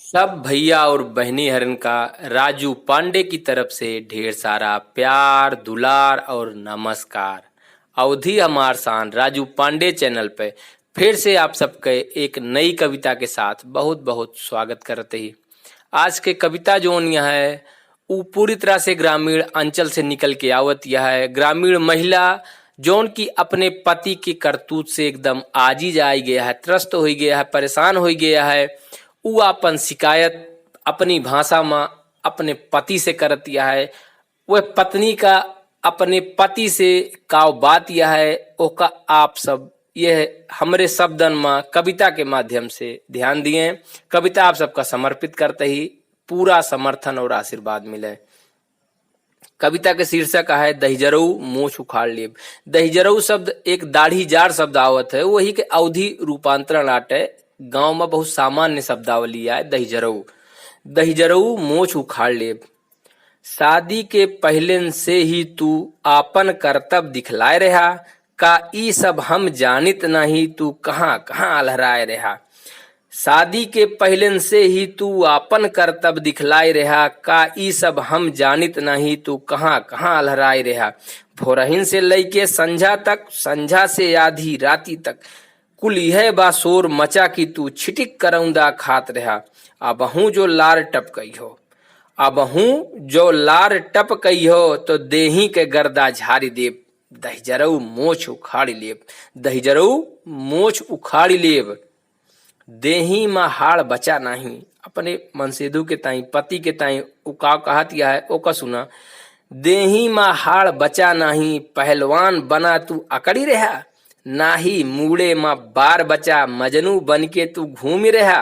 सब भैया और बहनी हरन का राजू पांडे की तरफ से ढेर सारा प्यार दुलार और नमस्कार। अवधि हमार शान राजू पांडे चैनल पे फिर से आप सबके एक नई कविता के साथ बहुत बहुत स्वागत करते ही। आज के कविता जोन यह है वो पूरी तरह से ग्रामीण अंचल से निकल के आवत। यह है ग्रामीण महिला जोन की अपने पति की करतूत से एकदम आजीज आ गया है, त्रस्त हो गया है, परेशान हो गया है। उ अपन शिकायत अपनी भाषा में अपने पति से करत यह है। वह पत्नी का अपने पति से का बात यह है ओका आप सब यह हमरे शब्दन में कविता के माध्यम से ध्यान दिए। कविता आप सबका समर्पित करते ही पूरा समर्थन और आशीर्वाद मिले। कविता के शीर्षक है दहिजरऊ मोछ उखाड़ लेब। दहिजरऊ शब्द एक दाढ़ी जार शब्द आवत है, वही के अवधि रूपांतरण आटे। गांव में बहुत सामान्य शब्दावली है दहिजरऊ। दहिजरऊ मोछ उखाड़ लेब। शादी के पहले से ही तू आपन कर्तव्य दिखलाए रहा, का ई सब हम जानित नहीं तू कहाँ कहाँ अलहराए रहा। शादी के पहले से ही तू आपन कर्तव्य दिखलाए रहा, का ई सब हम जानित नहीं तू कहाँ कहाँ अलहराए रहा। भोरहिन से लैके संझा तक, संझा से आधी राती तक कुल यह बासोर मचा की तू छिटिक करौंदा खात रहा। अबहू जो लार टपकई हो, अबहू जो लार टपकई हो तो देही के गर्दा झाड़ी देब। दहिजरऊ मोछ उखाड़ी लेब। दहिजरऊ मोछ उखाड़ी लेब। देही में हाड़ बचा नहीं। अपने मनसेदू के ताई पति के ताई उका कहत यह है ओका सुना। देही में हाड़ बचा नहीं, पहलवान बना तू अकड़ी रहा। नाही मूड़े में बार बचा, मजनू बन के तू घूम रहा।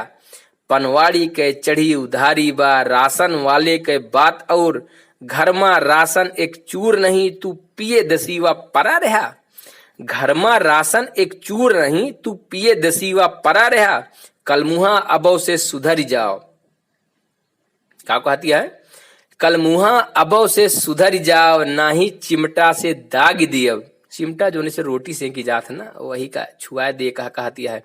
पनवाड़ी के चढ़ी उधारी बा, राशन वाले के बात और घर में राशन एक चूर नहीं तू पिए दसीवा परा रहा। घर में राशन एक चूर नहीं तू पिए दसीवा परा रहा। कलमुहा अबो से सुधर जाओ। क्या कहती है? कलमुहा अबो से सुधर जाओ, नाही चिमटा से दाग दियो। चिमटा जोने से रोटी सेकी जात ना, वही का छुआ दे कहा कहती है।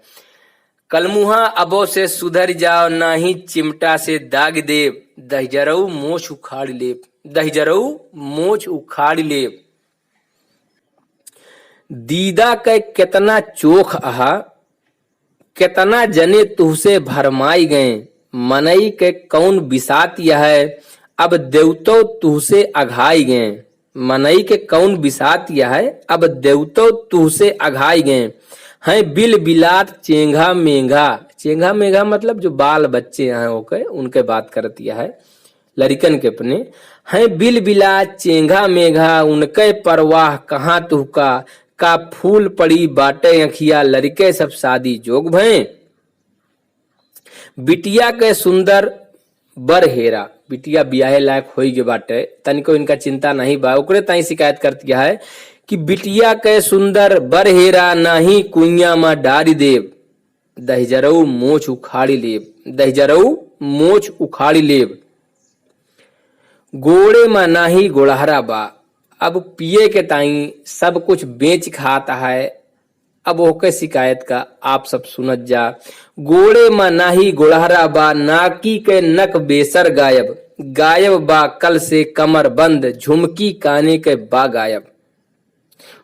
कलमुहा अबो से सुधर जाओ, नाही चिमटा से दाग देव। दहिजरऊ मोछ उखाड़ लेब। दहिजरऊ मोछ उखाड़ लेब। दीदा के कितना चोख आहा, कितना जने तुहसे भरमाई गए। मनई के कौन बिसात यह है, अब देवतो तुहसे अघाई गए। मनई के कौन बिसात यह है, अब देवतो तुहसे अघाई गए। हैं बिल बिलात चेंगा मेघा। चेंगा मेघा मतलब जो बाल बच्चे हैं ओके उनके बात करती है लड़कन के अपने। हैं बिल बिलात चेंगा मेघा, उनके परवाह कहाँ तुहका। का फूल पड़ी बाटे अखिया, लड़के सब शादी जोग भय। बिटिया के सुंदर बर हेरा। बिटिया ब्याहे लायक होई गे बाटे, तनिको इनका चिंता नहीं बा। ओकरे ताई शिकायत करती है कि बिटिया के सुंदर बर हेरा, नाही कुइया में डारी देव। दहिजरऊ मोछ उखाड़ी लेब। दहिजरऊ मोछ उखाड़ी लेब। गोड़े में नाही गोड़हरा बा। अब पिए के ताई सब कुछ बेच खाता है। अब ओके शिकायत का आप सब सुनत जा। गोड़े में नाही गोड़हरा बा, नाकी के नक बेसर गायब। गायब बा कल से कमर बंद, झुमकी काने के बा गायब।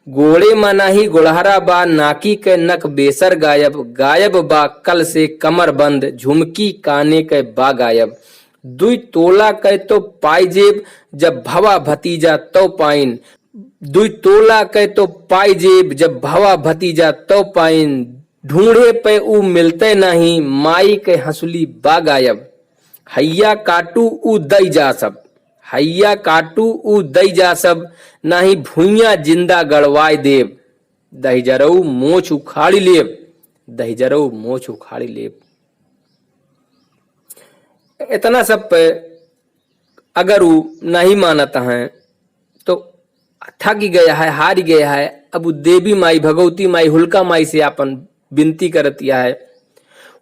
गोड़े में नाही गोड़हरा बा, नाकी के नक बेसर गायब। गायब बा कल से कमर बंद, झुमकी काने के बा गायब। दुई तोला के तो पाई जेब, जब भवा भतीजा तो पाइन। दुई तोला के तो पाई जेब, जब भवा भतीजा तो पाइन। ढूंढे पे ऊ मिलते नहीं, माई के हंसुली बा गायब। हैया काटू ऊ दई जा सब। हैया काटू ऊ दई जा सब, नाही भुइया जिंदा गड़वाई देव। दहिजरऊ मोछ उखाड़ी लेब। दहिजरऊ मोछ उखाड़ी लेब। इतना सब पे अगर वो नहीं मानता है तो थक गया है, हार गया है। अब देवी माई भगवती माई हुलका माई से अपन विनती करतिया है।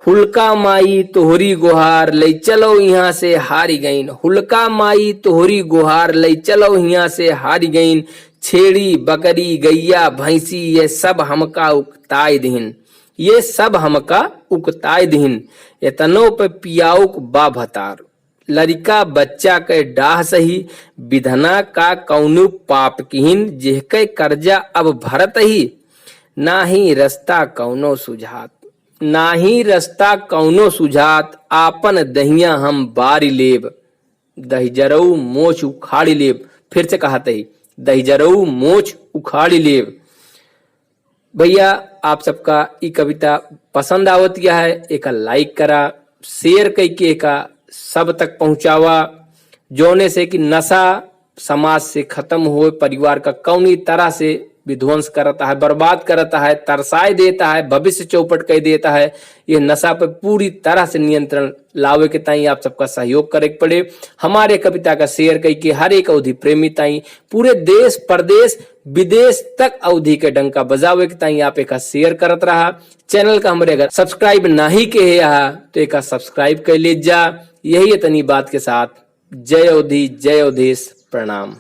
हुलका माई तोहरी गुहार ले चलो यहाँ से हारी गईन। हुलका माई तोहरी गुहार ले चलो यहाँ से हारी गईन। छेड़ी बकरी गैया भैंसी ये सब हमका उकताई दीन। ये सब हमका उकताय दीन एतनो पे पियाउक बा भतार। लड़का बच्चा के डाह सही विधना का कौनु पाप किहिन जेहके कर्जा अब भरत ही नाही रास्ता कौनो सुझात। नाही रास्ता कौनो सुझात आपन दहिया हम बारी लेब दहिजरऊ मोछ उखाड़ी लेब। फिर से कहते ही दहिजरऊ मोछ उखाड़ी लेब। भैया आप सबका ये कविता पसंद आवत गया है, एक लाइक करा, शेयर करके एक सब तक पहुंचावा, जोने से कि नशा समाज से खत्म हो, परिवार का कौनी तरह से विध्वंस करता है, बर्बाद करता है, तरसाए देता है, भविष्य चौपट कर देता है। ये नशा पर पूरी तरह से नियंत्रण लावे के ताई आप सबका सहयोग करे पड़े। हमारे कविता का शेयर करके हर एक अवधि प्रेमी ताई पूरे देश प्रदेश विदेश तक अवधि के डंका बजावे के ताई आप एक शेयर करत रहा। चैनल का हमारे अगर सब्सक्राइब नहीं के है तो एक सब्सक्राइब कर ले जा। यही तनी बात के साथ जय अवधि जय अवधेश, प्रणाम।